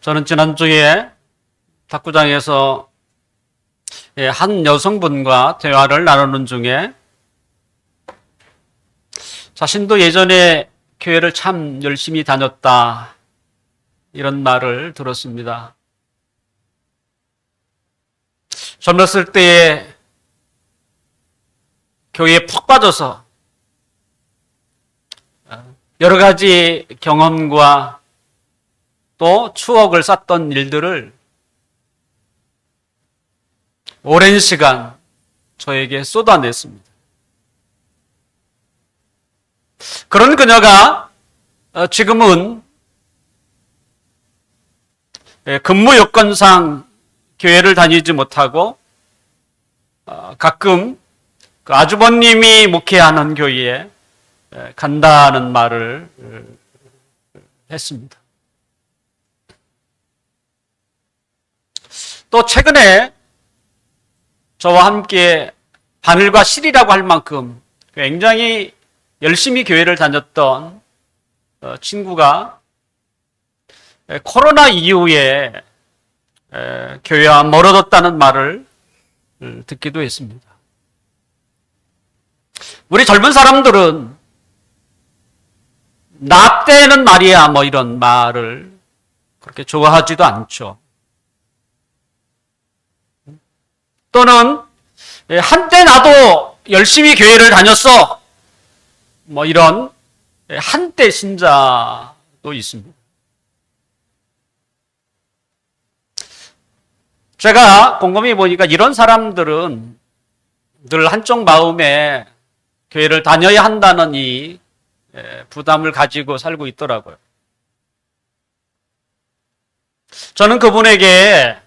저는 지난주에 탁구장에서 한 여성분과 대화를 나누는 중에 자신도 예전에 교회를 참 열심히 다녔다 이런 말을 들었습니다. 젊었을 때에 교회에 푹 빠져서 여러 가지 경험과 또 추억을 쌓던 일들을 오랜 시간 저에게 쏟아냈습니다. 그런 그녀가 지금은 근무 여건상 교회를 다니지 못하고 가끔 그 아주버님이 목회하는 교회에 간다는 말을 했습니다. 또 최근에 저와 함께 바늘과 실이라고 할 만큼 굉장히 열심히 교회를 다녔던 친구가 코로나 이후에 교회와 멀어졌다는 말을 듣기도 했습니다. 우리 젊은 사람들은 나 때는 말이야 뭐 이런 말을 그렇게 좋아하지도 않죠. 또는 한때 나도 열심히 교회를 다녔어 뭐 이런 한때 신자도 있습니다. 제가 곰곰이 보니까 이런 사람들은 늘 한쪽 마음에 교회를 다녀야 한다는 이 부담을 가지고 살고 있더라고요. 저는 그분에게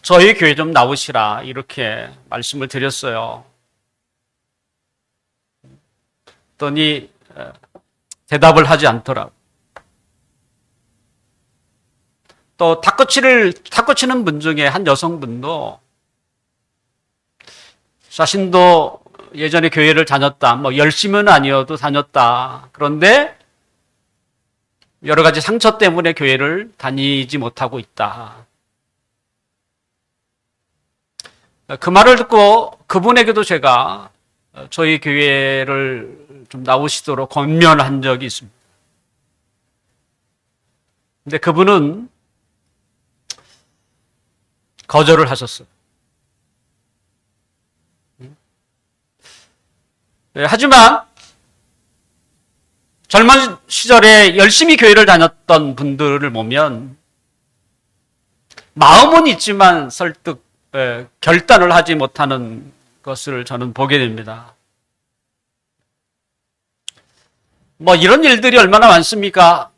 저희 교회 좀 나오시라 이렇게 말씀을 드렸어요. 그랬더니 대답을 하지 않더라고요. 또 탁구 치는 분 중에 한 여성분도 자신도 예전에 교회를 다녔다. 뭐 열심히는 아니어도 다녔다. 그런데 여러 가지 상처 때문에 교회를 다니지 못하고 있다. 그 말을 듣고 그분에게도 제가 저희 교회를 좀 나오시도록 권면한 적이 있습니다. 근데 그분은 거절을 하셨어요. 하지만 젊은 시절에 열심히 교회를 다녔던 분들을 보면 마음은 있지만 설득 결단을 하지 못하는 것을 저는 보게 됩니다. 뭐 이런 일들이 얼마나 많습니까?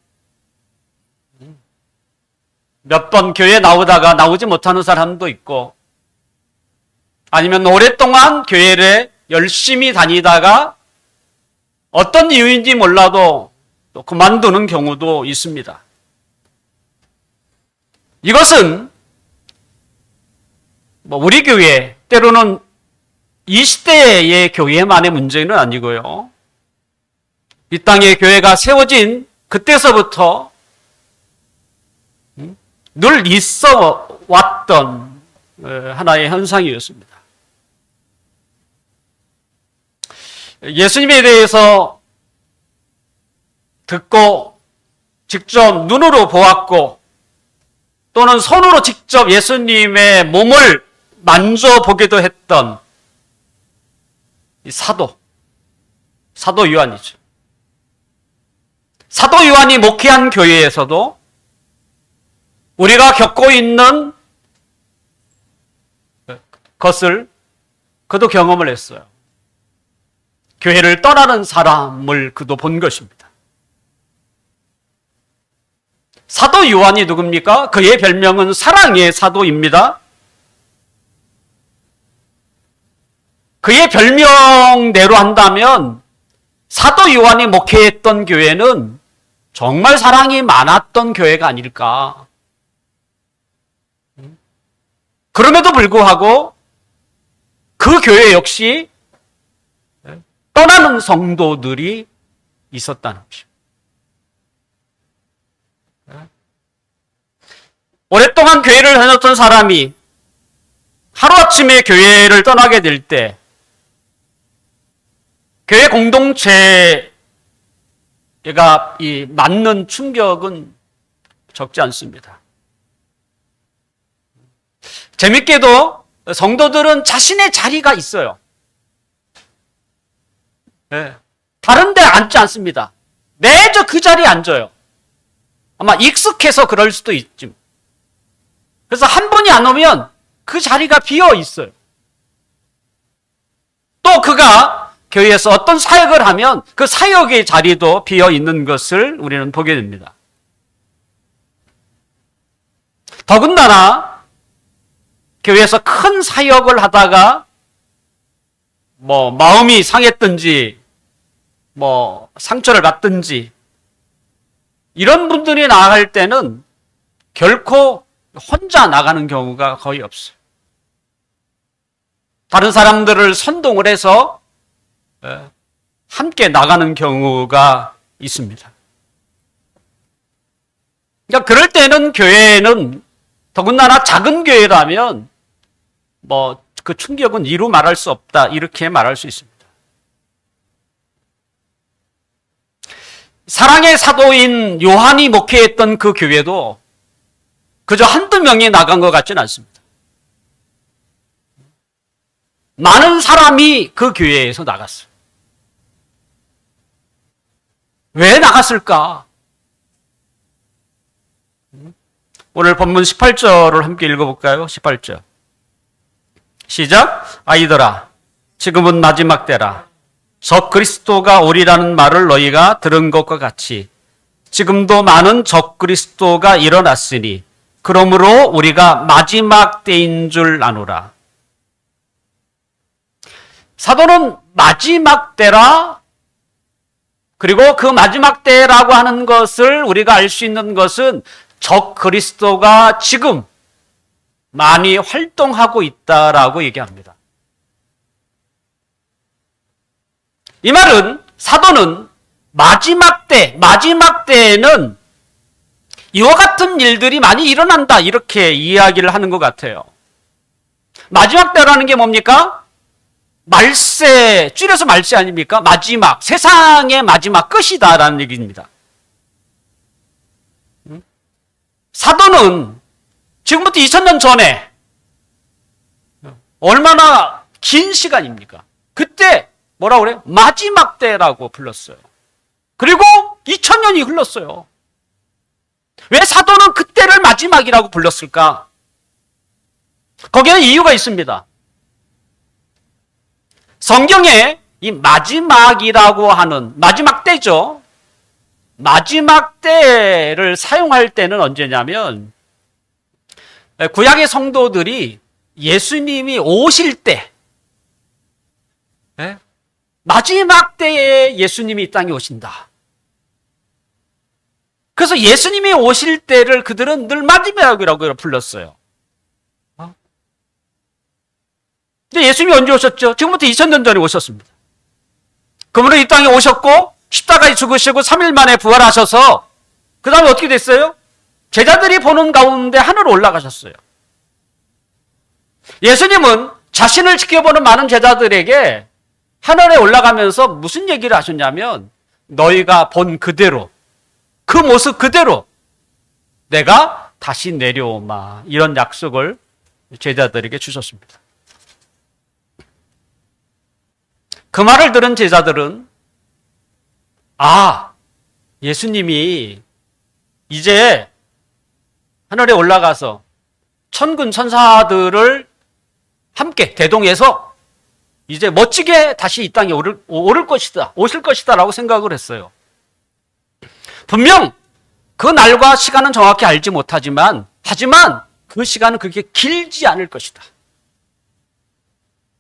몇 번 교회에 나오다가 나오지 못하는 사람도 있고 아니면 오랫동안 교회를 열심히 다니다가 어떤 이유인지 몰라도 또 그만두는 경우도 있습니다. 이것은 뭐 우리 교회 때로는 이 시대의 교회만의 문제는 아니고요. 이 땅에 교회가 세워진 그때서부터 늘 있어 왔던 하나의 현상이었습니다. 예수님에 대해서 듣고 직접 눈으로 보았고 또는 손으로 직접 예수님의 몸을 만져보기도 했던 이 사도 요한이죠. 사도 요한이 목회한 교회에서도 우리가 겪고 있는 것을 그도 경험을 했어요. 교회를 떠나는 사람을 그도 본 것입니다. 사도 요한이 누굽니까? 그의 별명은 사랑의 사도입니다. 그의 별명대로 한다면 사도 요한이 목회했던 교회는 정말 사랑이 많았던 교회가 아닐까. 그럼에도 불구하고 그 교회 역시 떠나는 성도들이 있었다는 것입니다. 오랫동안 교회를 다녔던 사람이 하루아침에 교회를 떠나게 될 때 교회 공동체가 맞는 충격은 적지 않습니다. 재밌게도 성도들은 자신의 자리가 있어요. 네. 다른 데 앉지 않습니다. 매주 그 자리에 앉아요. 아마 익숙해서 그럴 수도 있지. 그래서 한 분이 안 오면 그 자리가 비어 있어요. 또 그가 교회에서 어떤 사역을 하면 그 사역의 자리도 비어 있는 것을 우리는 보게 됩니다. 더군다나 교회에서 큰 사역을 하다가 마음이 상했든지 상처를 받든지 이런 분들이 나아갈 때는 결코 혼자 나가는 경우가 거의 없어요. 다른 사람들을 선동을 해서 함께 나가는 경우가 있습니다. 그러니까 그럴 때는 교회는 더군다나 작은 교회라면 그 충격은 이루 말할 수 없다 이렇게 말할 수 있습니다. 사랑의 사도인 요한이 목회했던 그 교회도 그저 한두 명이 나간 것 같지는 않습니다. 많은 사람이 그 교회에서 나갔어요. 왜 나갔을까? 오늘 본문 18절을 함께 읽어볼까요? 18절. 시작. 아이들아, 지금은 마지막 때라. 적그리스도가 오리라는 말을 너희가 들은 것과 같이 지금도 많은 적그리스도가 일어났으니 그러므로 우리가 마지막 때인 줄 아노라. 사도는 마지막 때라, 그리고 그 마지막 때라고 하는 것을 우리가 알 수 있는 것은 적그리스도가 지금 많이 활동하고 있다라고 얘기합니다. 이 말은 사도는 마지막 때에는 이와 같은 일들이 많이 일어난다 이렇게 이야기를 하는 것 같아요. 마지막 때라는 게 뭡니까? 말세, 줄여서 말세 아닙니까? 마지막, 세상의 마지막 끝이다라는 얘기입니다. 사도는 지금부터 2000년 전에 얼마나 긴 시간입니까? 그때 뭐라고 그래요? 마지막 때라고 불렀어요. 그리고 2000년이 흘렀어요. 왜 사도는 그때를 마지막이라고 불렀을까? 거기에는 이유가 있습니다. 성경에 이 마지막이라고 하는 마지막 때죠. 마지막 때를 사용할 때는 언제냐면 구약의 성도들이 예수님이 오실 때, 마지막 때에 예수님이 이 땅에 오신다. 그래서 예수님이 오실 때를 그들은 늘 마지막이라고 불렀어요. 근데 예수님이 언제 오셨죠? 지금부터 2000년 전에 오셨습니다. 그러므로 이 땅에 오셨고 십자가에 죽으시고 3일 만에 부활하셔서 그 다음에 어떻게 됐어요? 제자들이 보는 가운데 하늘로 올라가셨어요. 예수님은 자신을 지켜보는 많은 제자들에게 하늘에 올라가면서 무슨 얘기를 하셨냐면 너희가 본 그대로, 그 모습 그대로 내가 다시 내려오마, 이런 약속을 제자들에게 주셨습니다. 그 말을 들은 제자들은 예수님이 이제 하늘에 올라가서 천군 천사들을 함께 대동해서 이제 멋지게 다시 이 땅에 오실 것이다 라고 생각을 했어요. 분명 그 날과 시간은 정확히 알지 못하지만 하지만 그 시간은 그렇게 길지 않을 것이다.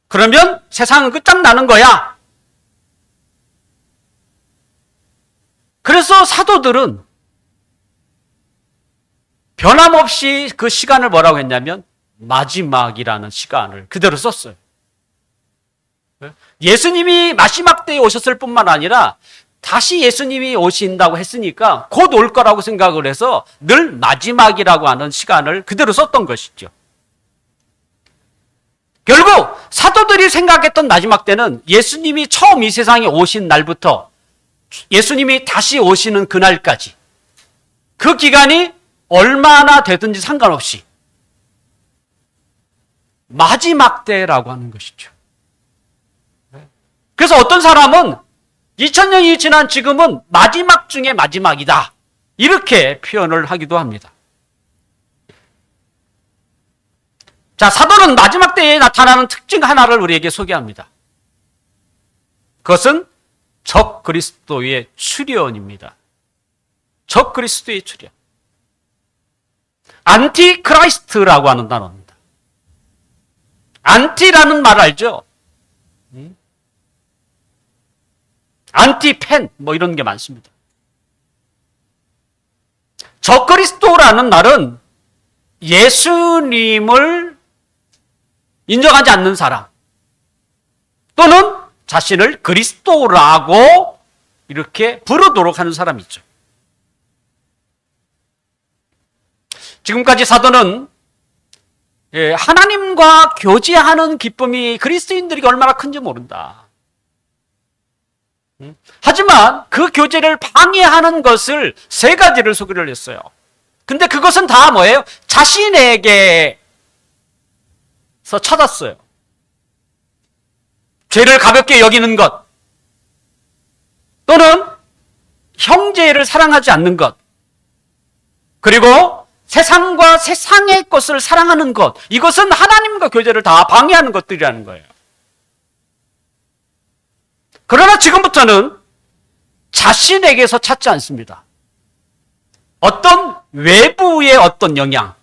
그러면 세상은 끝장나는 거야. 그래서 사도들은 변함없이 그 시간을 뭐라고 했냐면 마지막이라는 시간을 그대로 썼어요. 예수님이 마지막 때에 오셨을 뿐만 아니라 다시 예수님이 오신다고 했으니까 곧 올 거라고 생각을 해서 늘 마지막이라고 하는 시간을 그대로 썼던 것이죠. 결국 사도들이 생각했던 마지막 때는 예수님이 처음 이 세상에 오신 날부터 예수님이 다시 오시는 그날까지, 그 기간이 얼마나 되든지 상관없이 마지막 때라고 하는 것이죠. 그래서 어떤 사람은 2000년이 지난 지금은 마지막 중에 마지막이다, 이렇게 표현을 하기도 합니다. 자, 사도는 마지막 때에 나타나는 특징 하나를 우리에게 소개합니다. 그것은 적 그리스도의 출현입니다. 적 그리스도의 출현. 안티크라이스트라고 하는 단어입니다. 안티라는 말 알죠? 안티펜 뭐 이런 게 많습니다. 적 그리스도라는 말은 예수님을 인정하지 않는 사람, 또는 자신을 그리스도라고 이렇게 부르도록 하는 사람이죠. 지금까지 사도는 하나님과 교제하는 기쁨이 그리스도인들에게 얼마나 큰지 모른다. 하지만 그 교제를 방해하는 것을 세 가지를 소개를 했어요. 근데 그것은 다 뭐예요? 자신에게서 찾았어요. 죄를 가볍게 여기는 것, 또는 형제를 사랑하지 않는 것, 그리고 세상과 세상의 것을 사랑하는 것, 이것은 하나님과 교제를 다 방해하는 것들이라는 거예요. 그러나 지금부터는 자신에게서 찾지 않습니다. 어떤 외부의 어떤 영향,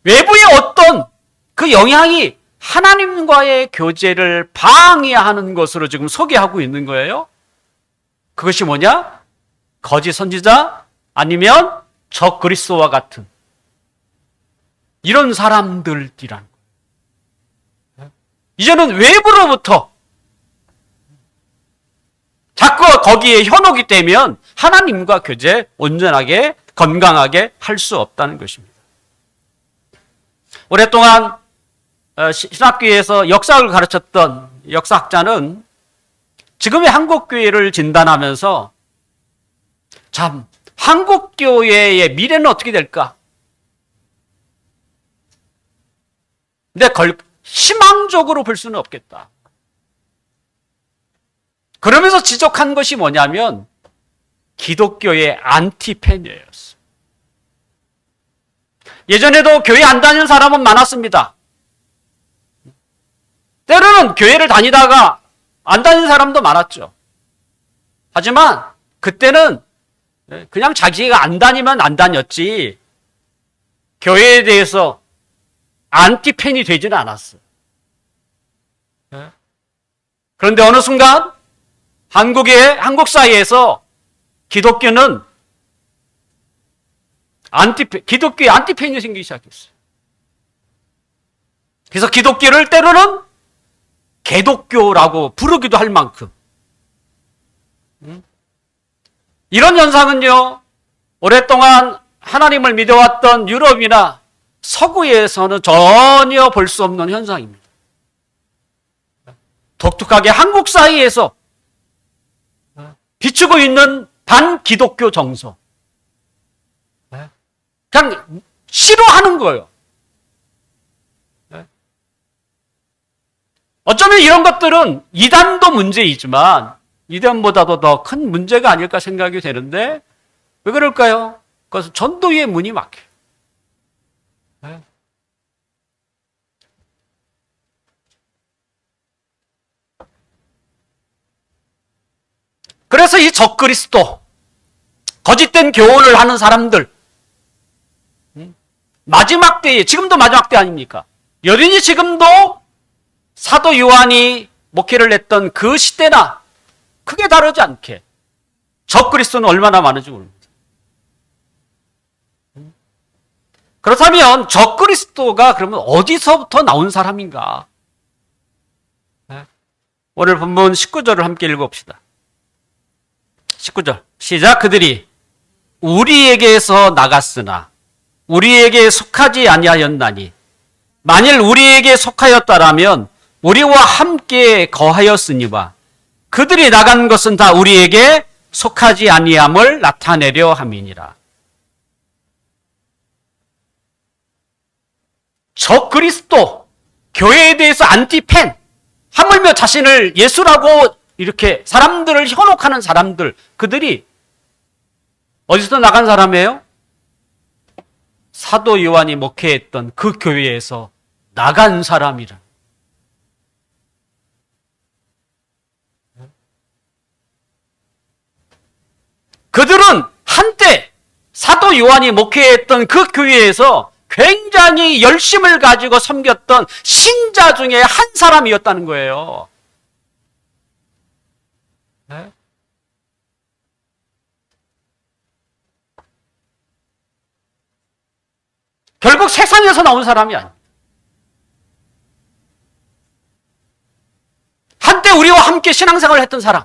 외부의 어떤 그 영향이 하나님과의 교제를 방해하는 것으로 지금 소개하고 있는 거예요. 그것이 뭐냐? 거짓 선지자, 아니면 적 그리스도와 같은 이런 사람들이란 거예요. 이제는 외부로부터 자꾸 거기에 현혹이 되면 하나님과 교제 온전하게 건강하게 할 수 없다는 것입니다. 오랫동안 신학교에서 역사를 가르쳤던 역사학자는 지금의 한국교회를 진단하면서 참 한국교회의 미래는 어떻게 될까? 근데 희망적으로 볼 수는 없겠다. 그러면서 지적한 것이 뭐냐면 기독교의 안티팬이었어요. 예전에도 교회 안 다니는 사람은 많았습니다. 때로는 교회를 다니다가 안 다니는 사람도 많았죠. 하지만 그때는 그냥 자기가 안 다니면 안 다녔지 교회에 대해서 안티팬이 되지는 않았어요. 그런데 어느 순간 한국 사회에서 기독교는 기독교의 안티팬이 생기기 시작했어요. 그래서 기독교를 때로는 개독교라고 부르기도 할 만큼, 이런 현상은요, 오랫동안 하나님을 믿어왔던 유럽이나 서구에서는 전혀 볼 수 없는 현상입니다. 독특하게 한국 사회에서 비추고 있는 반기독교 정서, 그냥 싫어하는 거예요. 어쩌면 이런 것들은 이단도 문제이지만 이단보다도 더 큰 문제가 아닐까 생각이 되는데 왜 그럴까요? 그것은 전도의 문이 막혀요. 그래서 이 적그리스도, 거짓된 교훈을 하는 사람들, 마지막 때에, 지금도 마지막 때 아닙니까? 여전히 지금도 사도 요한이 목회를 했던 그 시대나 크게 다르지 않게 적그리스도는 얼마나 많은지 모릅니다. 그렇다면 적그리스도가 그러면 어디서부터 나온 사람인가? 오늘 본문 19절을 함께 읽어봅시다. 19절 시작. 그들이 우리에게서 나갔으나 우리에게 속하지 아니하였나니 만일 우리에게 속하였다라면 우리와 함께 거하였으니와 그들이 나간 것은 다 우리에게 속하지 아니함을 나타내려 함이니라. 적그리스도, 교회에 대해서 안티팬, 하물며 자신을 예수라고 이렇게 사람들을 현혹하는 사람들, 그들이 어디서 나간 사람이에요? 사도 요한이 목회했던 그 교회에서 나간 사람이라. 그들은 한때 사도 요한이 목회했던 그 교회에서 굉장히 열심을 가지고 섬겼던 신자 중에 한 사람이었다는 거예요. 네? 결국 세상에서 나온 사람이 아니에요. 한때 우리와 함께 신앙생활을 했던 사람.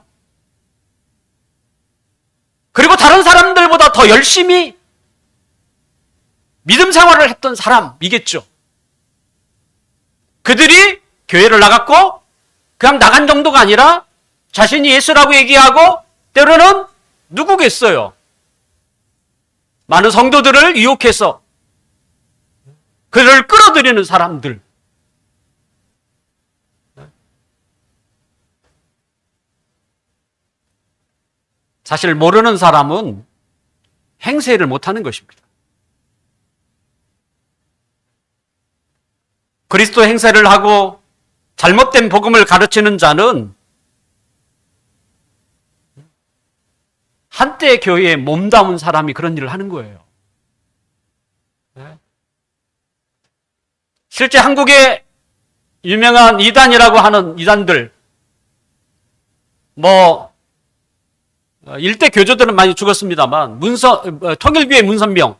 그리고 다른 사람들보다 더 열심히 믿음 생활을 했던 사람이겠죠. 그들이 교회를 나갔고 그냥 나간 정도가 아니라 자신이 예수라고 얘기하고 때로는 누구겠어요? 많은 성도들을 유혹해서 그를 끌어들이는 사람들. 사실 모르는 사람은 행세를 못하는 것입니다. 그리스도 행세를 하고 잘못된 복음을 가르치는 자는 한때 교회에 몸담은 사람이 그런 일을 하는 거예요. 실제 한국의 유명한 이단이라고 하는 이단들, 일대 교조들은 많이 죽었습니다만, 통일교회 문선명,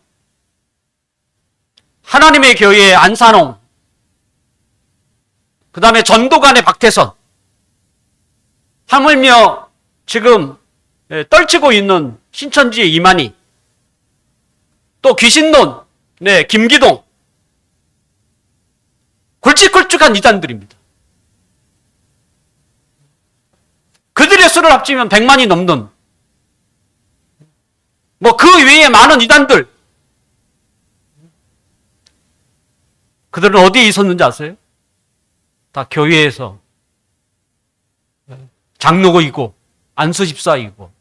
하나님의 교회 안산홍, 그 다음에 전도관의 박태선, 하물며 지금 떨치고 있는 신천지의 이만희, 또 귀신론, 김기동, 굵직굵직한 이단들입니다. 그들의 수를 합치면 100만이 넘는 그 외에 많은 이단들, 그들은 어디에 있었는지 아세요? 다 교회에서 장로고이고 안수집사이고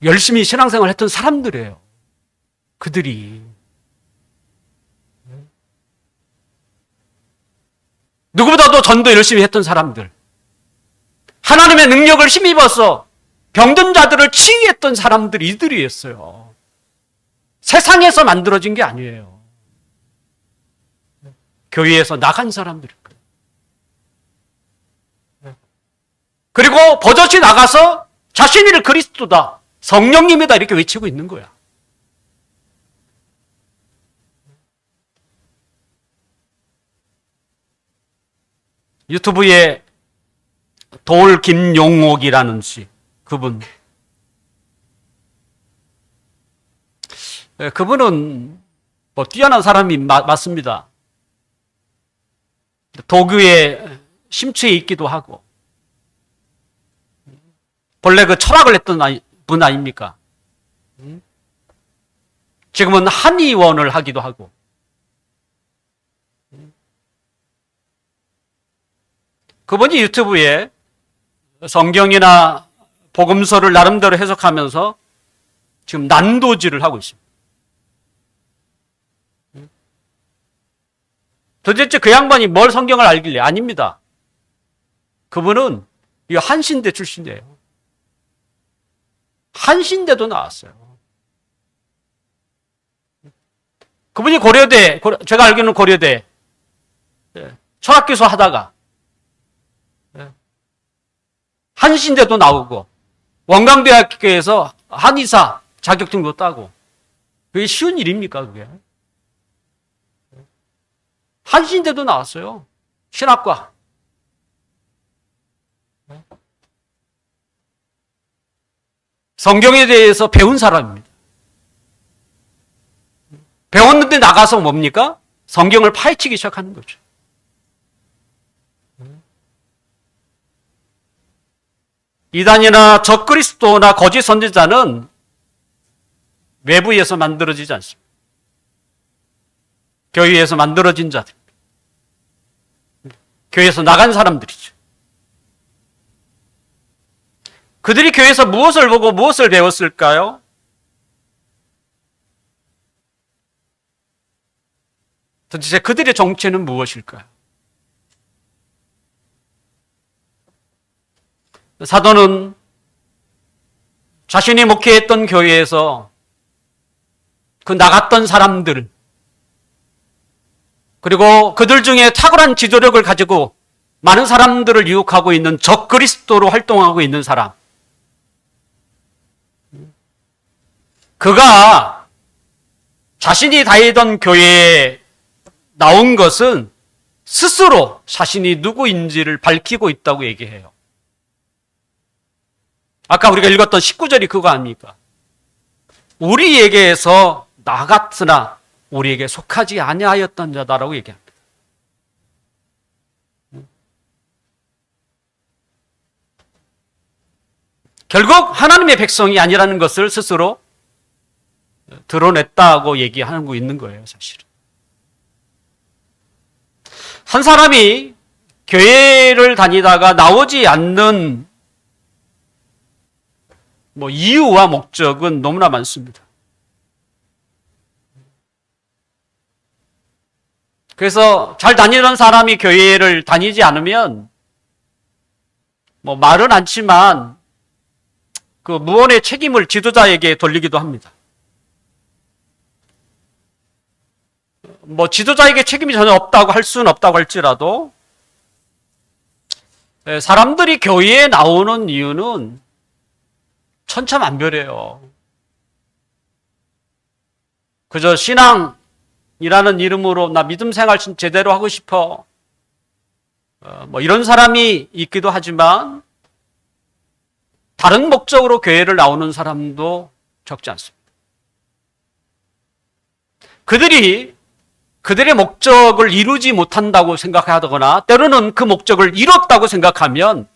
열심히 신앙생활을 했던 사람들이에요. 그들이 누구보다도 전도 열심히 했던 사람들, 하나님의 능력을 힘입어서 병든 자들을 치유했던 사람들이 이들이었어요. 세상에서 만들어진 게 아니에요. 교회에서 나간 사람들일 거예요. 그리고 버젓이 나가서 자신이 그리스도다, 성령님이다 이렇게 외치고 있는 거야. 유튜브에 돌 김용옥이라는 씨, 그분은 뛰어난 사람이 맞습니다. 도교에 심취해 있기도 하고, 본래 철학을 했던 분 아닙니까? 지금은 한의원을 하기도 하고, 그분이 유튜브에 성경이나 복음서를 나름대로 해석하면서 지금 난도질을 하고 있습니다. 도대체 그 양반이 뭘 성경을 알길래? 아닙니다. 그분은 한신대 출신이에요. 한신대도 나왔어요. 그분이 고려대, 제가 알기로는 고려대 철학교수 하다가 한신대도 나오고 원광대학교에서 한의사 자격증도 따고, 그게 쉬운 일입니까 그게? 한신대도 나왔어요. 신학과. 성경에 대해서 배운 사람입니다. 배웠는데 나가서 뭡니까? 성경을 파헤치기 시작하는 거죠. 이단이나 적그리스도나 거짓 선지자는 외부에서 만들어지지 않습니다. 교회에서 만들어진 자들, 교회에서 나간 사람들이죠. 그들이 교회에서 무엇을 보고 무엇을 배웠을까요? 도대체 그들의 정체는 무엇일까요? 사도는 자신이 목회했던 교회에서 그 나갔던 사람들, 그리고 그들 중에 탁월한 지도력을 가지고 많은 사람들을 유혹하고 있는 적그리스도로 활동하고 있는 사람, 그가 자신이 다니던 교회에 나온 것은 스스로 자신이 누구인지를 밝히고 있다고 얘기해요. 아까 우리가 읽었던 19절이 그거 아닙니까? 우리에게서 나 같으나 우리에게 속하지 아니하였던 자다라고 얘기합니다. 결국 하나님의 백성이 아니라는 것을 스스로 드러냈다고 얘기하고 있는 거예요, 사실은. 한 사람이 교회를 다니다가 나오지 않는 이유와 목적은 너무나 많습니다. 그래서 잘 다니던 사람이 교회를 다니지 않으면 말은 않지만 그 무언의 책임을 지도자에게 돌리기도 합니다. 지도자에게 책임이 전혀 없다고 할 수는 없다고 할지라도 사람들이 교회에 나오는 이유는 천차만별이에요. 그저 신앙이라는 이름으로 나 믿음 생활 제대로 하고 싶어. 이런 사람이 있기도 하지만 다른 목적으로 교회를 나오는 사람도 적지 않습니다. 그들의 목적을 이루지 못한다고 생각하거나 때로는 그 목적을 이뤘다고 생각하면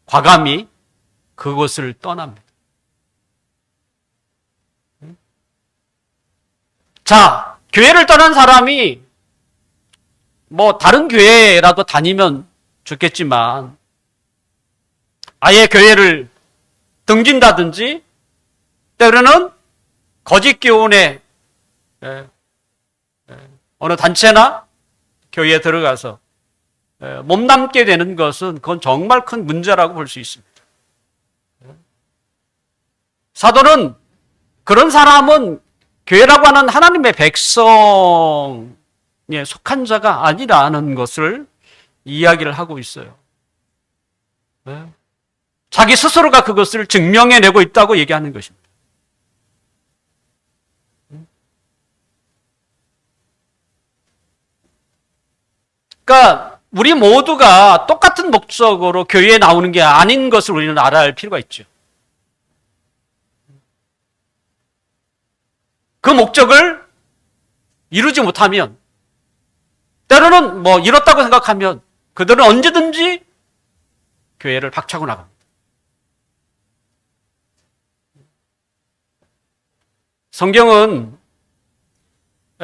과감히 그곳을 떠납니다. 자, 교회를 떠난 사람이 다른 교회라도 다니면 좋겠지만 아예 교회를 등진다든지 때로는 거짓 교훈에 어느 단체나 교회에 들어가서 몸담게 되는 것은 그건 정말 큰 문제라고 볼 수 있습니다. 사도는 그런 사람은 교회라고 하는 하나님의 백성에 속한 자가 아니라는 것을 이야기를 하고 있어요. 자기 스스로가 그것을 증명해내고 있다고 얘기하는 것입니다. 그러니까 우리 모두가 똑같은 목적으로 교회에 나오는 게 아닌 것을 우리는 알아야 할 필요가 있죠. 그 목적을 이루지 못하면 때로는 이뤘다고 생각하면 그들은 언제든지 교회를 박차고 나갑니다. 성경은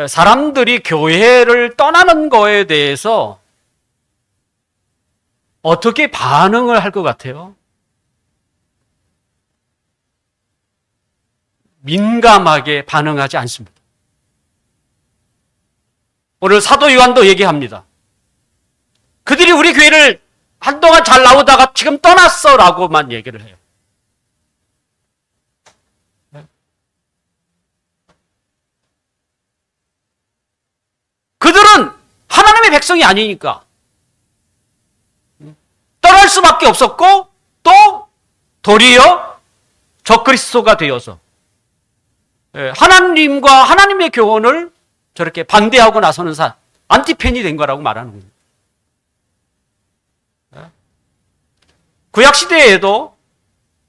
사람들이 교회를 떠나는 거에 대해서 어떻게 반응을 할 것 같아요? 민감하게 반응하지 않습니다. 오늘 사도 요한도 얘기합니다. 그들이 우리 교회를 한동안 잘 나오다가 지금 떠났어 라고만 얘기를 해요. 그들은 하나님의 백성이 아니니까 떠날 수밖에 없었고 또 도리어 적그리스도가 되어서 하나님과 하나님의 교훈을 저렇게 반대하고 나서는 안티팬이 된 거라고 말하는 겁니다. 구약 시대에도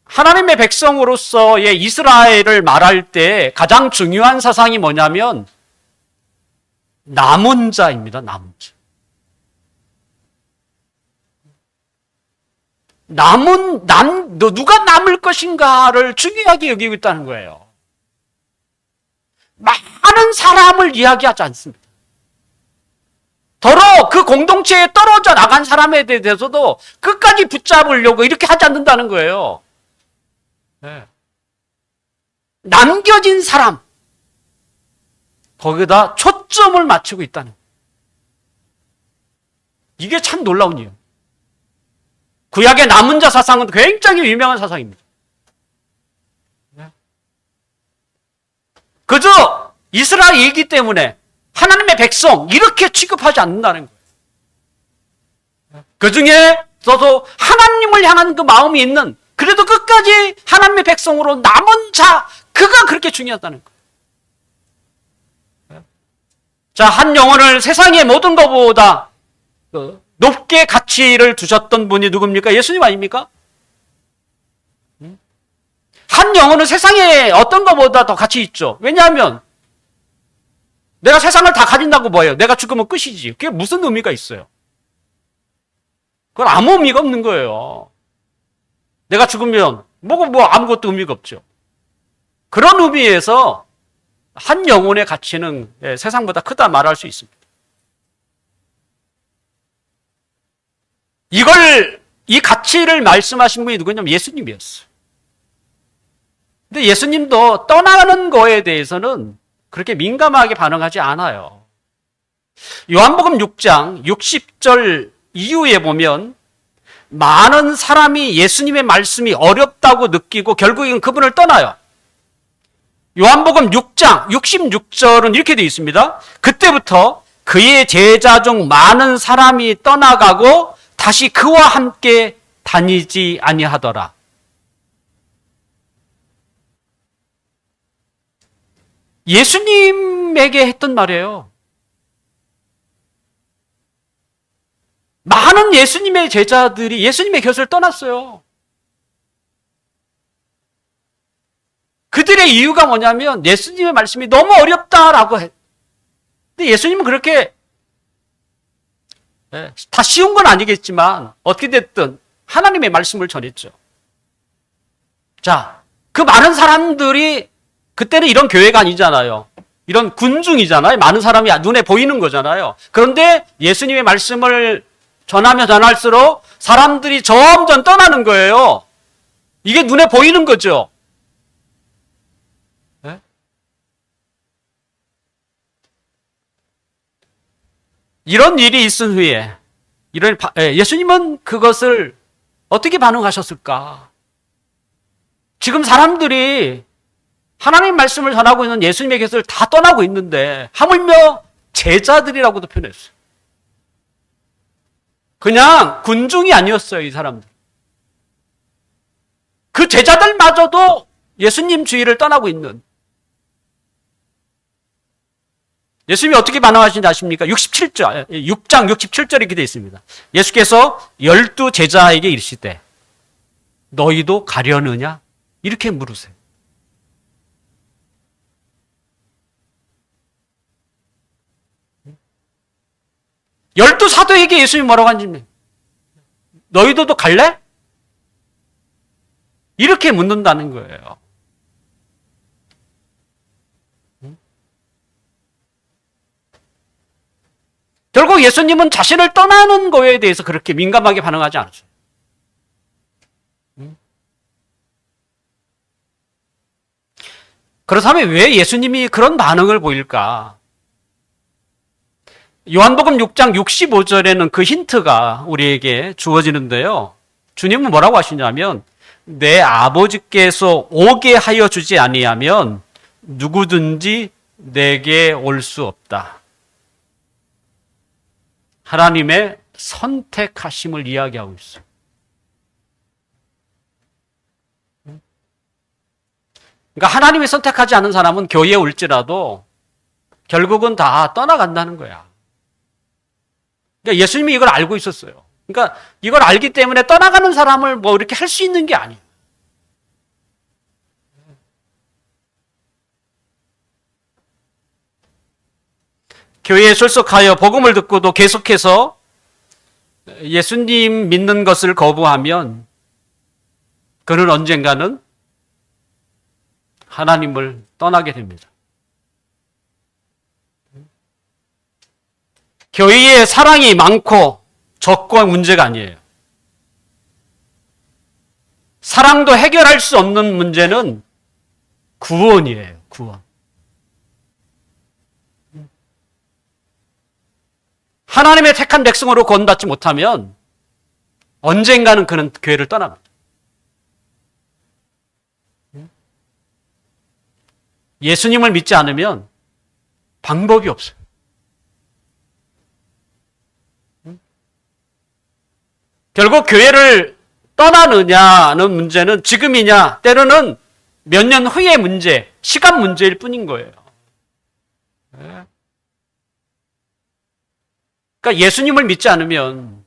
하나님의 백성으로서의 이스라엘을 말할 때 가장 중요한 사상이 뭐냐면 남은 자입니다. 남은 자. 누가 남을 것인가를 중요하게 여기고 있다는 거예요. 많은 사람을 이야기하지 않습니다. 더러 그 공동체에 떨어져 나간 사람에 대해서도 끝까지 붙잡으려고 이렇게 하지 않는다는 거예요. 네. 남겨진 사람, 거기다 초점을 맞추고 있다는 거예요. 이게 참 놀라운 이유. 구약의 남은 자 사상은 굉장히 유명한 사상입니다. 그저 이스라엘이기 때문에 하나님의 백성 이렇게 취급하지 않는다는 거예요. 그 중에서도 하나님을 향한 그 마음이 있는, 그래도 끝까지 하나님의 백성으로 남은 자, 그가 그렇게 중요하다는 거예요. 자, 한 영혼을 세상의 모든 것보다 높게 가치를 두셨던 분이 누굽니까? 예수님 아닙니까? 한 영혼은 세상에 어떤 것보다 더 가치 있죠. 왜냐하면 내가 세상을 다 가진다고 뭐예요? 내가 죽으면 끝이지. 그게 무슨 의미가 있어요? 그건 아무 의미가 없는 거예요. 내가 죽으면 뭐 아무것도 의미가 없죠. 그런 의미에서 한 영혼의 가치는 세상보다 크다 말할 수 있습니다. 이 가치를 말씀하신 분이 누구냐면 예수님이었어요. 근데 예수님도 떠나는 거에 대해서는 그렇게 민감하게 반응하지 않아요. 요한복음 6장 60절 이후에 보면 많은 사람이 예수님의 말씀이 어렵다고 느끼고 결국엔 그분을 떠나요. 요한복음 6장 66절은 이렇게 되어 있습니다. 그때부터 그의 제자 중 많은 사람이 떠나가고 다시 그와 함께 다니지 아니하더라. 예수님에게 했던 말이에요. 많은 예수님의 제자들이 예수님의 곁을 떠났어요. 그들의 이유가 뭐냐면 예수님의 말씀이 너무 어렵다라고 했. 근데 예수님은 그렇게 다 쉬운 건 아니겠지만 어떻게 됐든 하나님의 말씀을 전했죠. 자, 그 많은 사람들이 그때는 이런 교회가 아니잖아요. 이런 군중이잖아요. 많은 사람이 눈에 보이는 거잖아요. 그런데 예수님의 말씀을 전하면 전할수록 사람들이 점점 떠나는 거예요. 이게 눈에 보이는 거죠. 네? 이런 일이 있은 후에 예수님은 그것을 어떻게 반응하셨을까? 지금 사람들이 하나님 말씀을 전하고 있는 예수님의 곁을 다 떠나고 있는데 하물며 제자들이라고도 표현했어요. 그냥 군중이 아니었어요, 이 사람들. 그 제자들마저도 예수님 주위를 떠나고 있는. 예수님이 어떻게 반응하시는지 아십니까? 67절, 6장 67절에 이렇게 되어 있습니다. 예수께서 12 제자에게 이르시되 너희도 가려느냐? 이렇게 물으세요. 12 사도에게 예수님이 뭐라고 하는지 너희들도 갈래? 이렇게 묻는다는 거예요. 결국 예수님은 자신을 떠나는 거에 대해서 그렇게 민감하게 반응하지 않았어요. 그렇다면 왜 예수님이 그런 반응을 보일까? 요한복음 6장 65절에는 그 힌트가 우리에게 주어지는데요. 주님은 뭐라고 하시냐면 내 아버지께서 오게 하여 주지 아니하면 누구든지 내게 올 수 없다. 하나님의 선택하심을 이야기하고 있어요. 그러니까 하나님이 선택하지 않은 사람은 교회에 올지라도 결국은 다 떠나간다는 거야. 그러니까 예수님이 이걸 알고 있었어요. 그러니까 이걸 알기 때문에 떠나가는 사람을 뭐 이렇게 할 수 있는 게 아니에요. 교회에 출석하여 복음을 듣고도 계속해서 예수님 믿는 것을 거부하면 그는 언젠가는 하나님을 떠나게 됩니다. 교회에 사랑이 많고 적고 문제가 아니에요. 사랑도 해결할 수 없는 문제는 구원이에요. 구원. 하나님의 택한 백성으로 구원받지 못하면 언젠가는 그는 교회를 떠납니다. 예수님을 믿지 않으면 방법이 없어요. 결국 교회를 떠나느냐는 문제는 지금이냐, 때로는 몇 년 후의 문제, 시간 문제일 뿐인 거예요. 그러니까 예수님을 믿지 않으면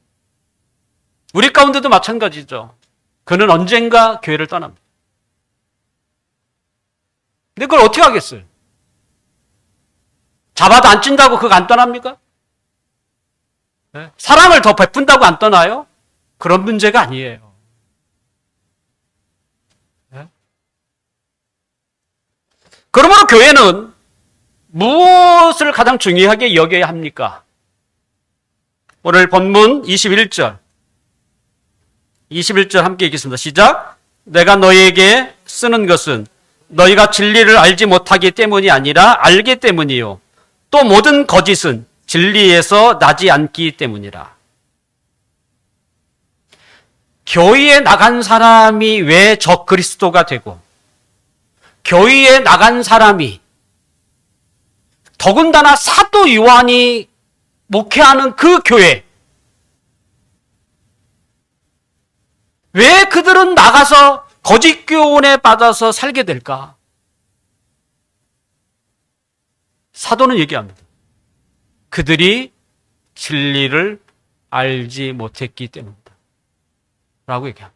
우리 가운데도 마찬가지죠. 그는 언젠가 교회를 떠납니다. 근데 그걸 어떻게 하겠어요? 잡아도 안 찐다고 그거 안 떠납니까? 사랑을 더 베푼다고 안 떠나요? 그런 문제가 아니에요. 그러므로 교회는 무엇을 가장 중요하게 여겨야 합니까? 오늘 본문 21절 함께 읽겠습니다. 시작. 내가 너희에게 쓰는 것은 너희가 진리를 알지 못하기 때문이 아니라 알기 때문이요. 또 모든 거짓은 진리에서 나지 않기 때문이라. 교회에 나간 사람이 왜 적그리스도가 되고 교회에 나간 사람이 더군다나 사도 요한이 목회하는 그 교회 왜 그들은 나가서 거짓 교훈에 빠져서 살게 될까? 사도는 얘기합니다. 그들이 진리를 알지 못했기 때문이다. 라고 얘기합니다.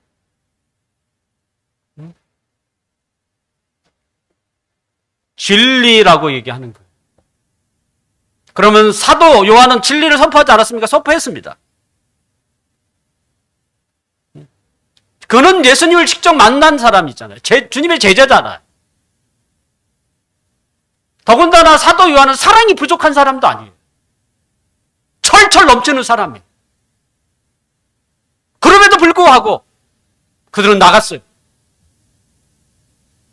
진리라고 얘기하는 거예요. 그러면 사도 요한은 진리를 선포하지 않았습니까? 선포했습니다. 그는 예수님을 직접 만난 사람이잖아요. 주님의 제자잖아요. 더군다나 사도 요한은 사랑이 부족한 사람도 아니에요. 철철 넘치는 사람이에요. 그럼에도 불구하고 그들은 나갔어요.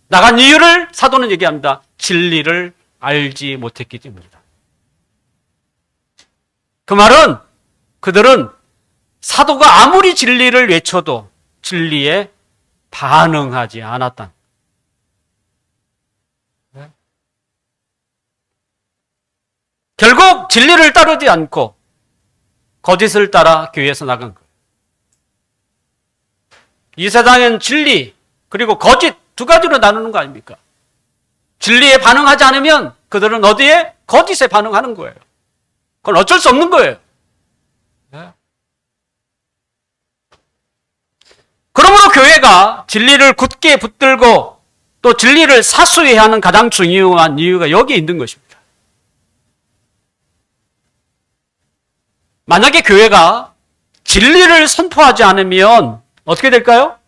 나간 이유를 사도는 얘기합니다. 진리를 알지 못했기 때문이다. 그 말은 그들은 사도가 아무리 진리를 외쳐도 진리에 반응하지 않았다. 결국 진리를 따르지 않고 거짓을 따라 교회에서 나간 거예요. 이 세상엔 진리 그리고 거짓 두 가지로 나누는 거 아닙니까? 진리에 반응하지 않으면 그들은 어디에? 거짓에 반응하는 거예요. 그건 어쩔 수 없는 거예요. 그러므로 교회가 진리를 굳게 붙들고 또 진리를 사수해야 하는 가장 중요한 이유가 여기에 있는 것입니다. 만약에 교회가 진리를 선포하지 않으면 어떻게 될까요?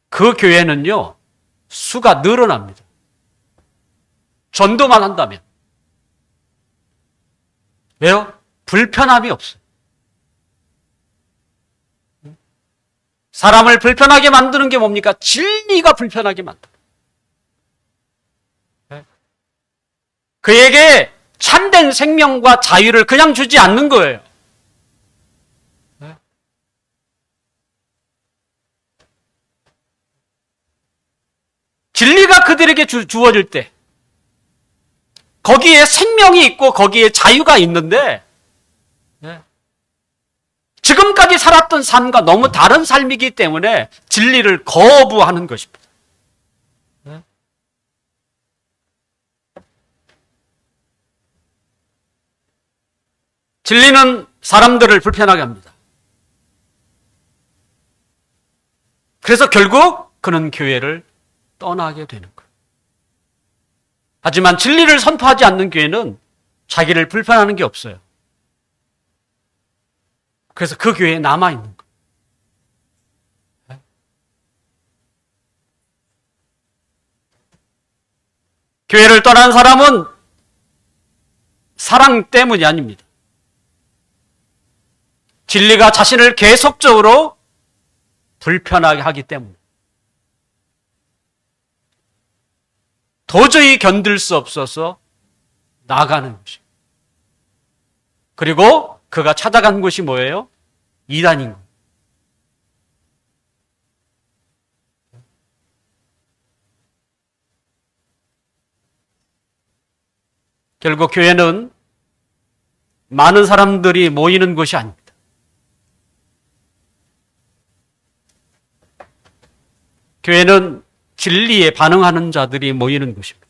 그 교회는요, 수가 늘어납니다. 전도만 한다면. 왜요? 불편함이 없어요. 사람을 불편하게 만드는 게 뭡니까? 진리가 불편하게 만든다. 그에게 참된 생명과 자유를 그냥 주지 않는 거예요. 진리가 그들에게 주어질 때 거기에 생명이 있고 거기에 자유가 있는데 지금까지 살았던 삶과 너무 다른 삶이기 때문에 진리를 거부하는 것입니다. 진리는 사람들을 불편하게 합니다. 그래서 결국 그는 교회를 떠나게 되는 거예요. 하지만 진리를 선포하지 않는 교회는 자기를 불편하는 게 없어요. 그래서 그 교회에 남아있는 거예요. 교회를 떠난 사람은 사랑 때문이 아닙니다. 진리가 자신을 계속적으로 불편하게 하기 때문에 도저히 견딜 수 없어서 나가는 것이에요. 그리고 그가 찾아간 곳이 뭐예요? 이단인 거예요. 결국 교회는 많은 사람들이 모이는 곳이 아닙니다. 교회는 진리에 반응하는 자들이 모이는 곳입니다.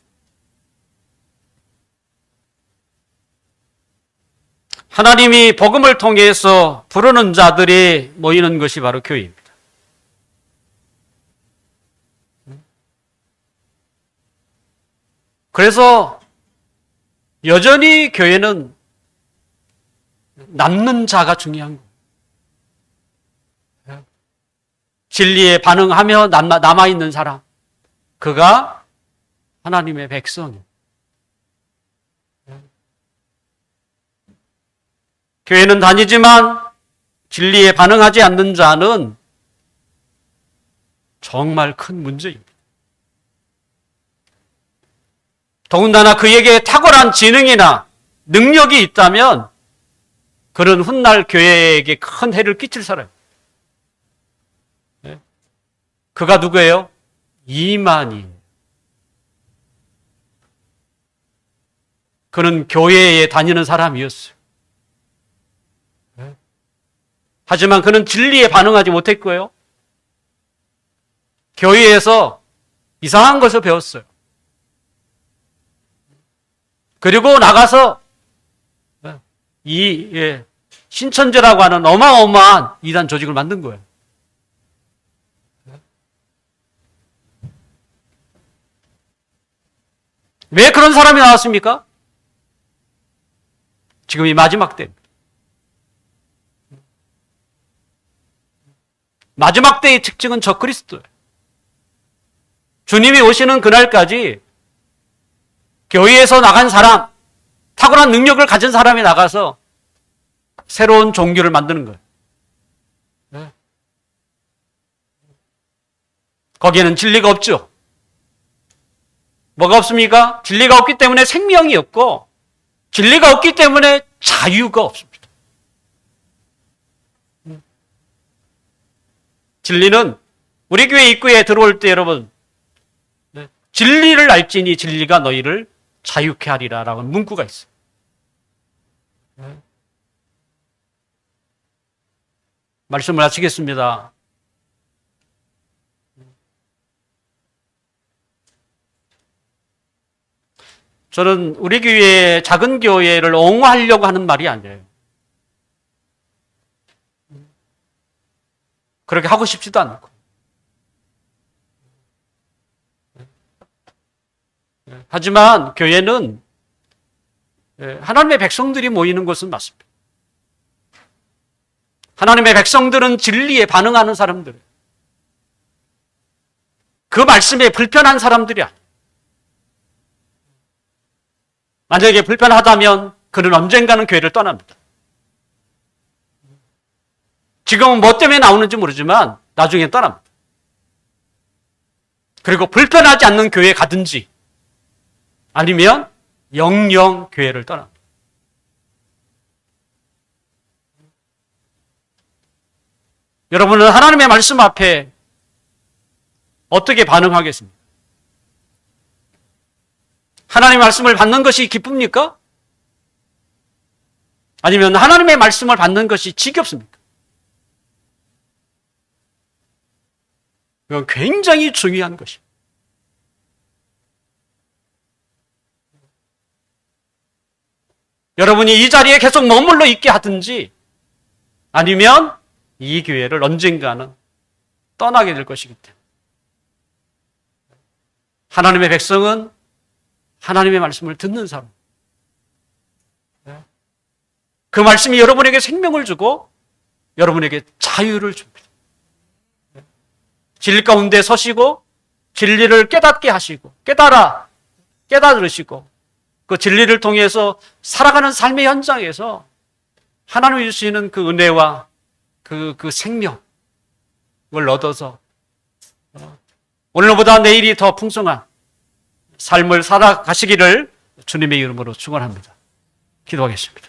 하나님이 복음을 통해서 부르는 자들이 모이는 것이 바로 교회입니다. 그래서 여전히 교회는 남는 자가 중요한 거예요. 진리에 반응하며 남아있는 사람, 그가 하나님의 백성이에요. 교회는 다니지만 진리에 반응하지 않는 자는 정말 큰 문제입니다. 더군다나 그에게 탁월한 지능이나 능력이 있다면 그는 훗날 교회에게 큰 해를 끼칠 사람입니다. 그가 누구예요? 이만희. 그는 교회에 다니는 사람이었어요. 하지만 그는 진리에 반응하지 못했고요. 교회에서 이상한 것을 배웠어요. 그리고 나가서 이 신천지라고 하는 어마어마한 이단 조직을 만든 거예요. 왜 그런 사람이 나왔습니까? 지금 이 마지막 때입니다. 마지막 때의 특징은 적그리스도예요. 주님이 오시는 그날까지 교회에서 나간 사람, 탁월한 능력을 가진 사람이 나가서 새로운 종교를 만드는 거예요. 거기에는 진리가 없죠. 뭐가 없습니까? 진리가 없기 때문에 생명이 없고, 진리가 없기 때문에 자유가 없습니다. 진리는 우리 교회 입구에 들어올 때 여러분, 진리를 알지니 진리가 너희를 자유케 하리라 라는 문구가 있어요. 말씀을 마치겠습니다. 저는 우리 교회 작은 교회를 옹호하려고 하는 말이 아니에요. 그렇게 하고 싶지도 않고. 하지만 교회는 하나님의 백성들이 모이는 곳은 맞습니다. 하나님의 백성들은 진리에 반응하는 사람들. 그 말씀에 불편한 사람들이 아니에요. 만약에 불편하다면 그는 언젠가는 교회를 떠납니다. 지금은 뭐 때문에 나오는지 모르지만 나중에 떠납니다. 그리고 불편하지 않는 교회에 가든지 아니면 영영 교회를 떠납니다. 여러분은 하나님의 말씀 앞에 어떻게 반응하겠습니까? 하나님의 말씀을 받는 것이 기쁩니까? 아니면 하나님의 말씀을 받는 것이 지겹습니까? 이건 굉장히 중요한 것입니다. 여러분이 이 자리에 계속 머물러 있게 하든지 아니면 이 교회를 언젠가는 떠나게 될 것이기 때문에 하나님의 백성은 하나님의 말씀을 듣는 사람, 그 말씀이 여러분에게 생명을 주고 여러분에게 자유를 줍니다. 진리 가운데 서시고 진리를 깨닫게 하시고 깨달으시고 그 진리를 통해서 살아가는 삶의 현장에서 하나님이 주시는 그 은혜와 그 생명을 얻어서 오늘보다 내일이 더 풍성한 삶을 살아가시기를 주님의 이름으로 축원합니다. 기도하겠습니다.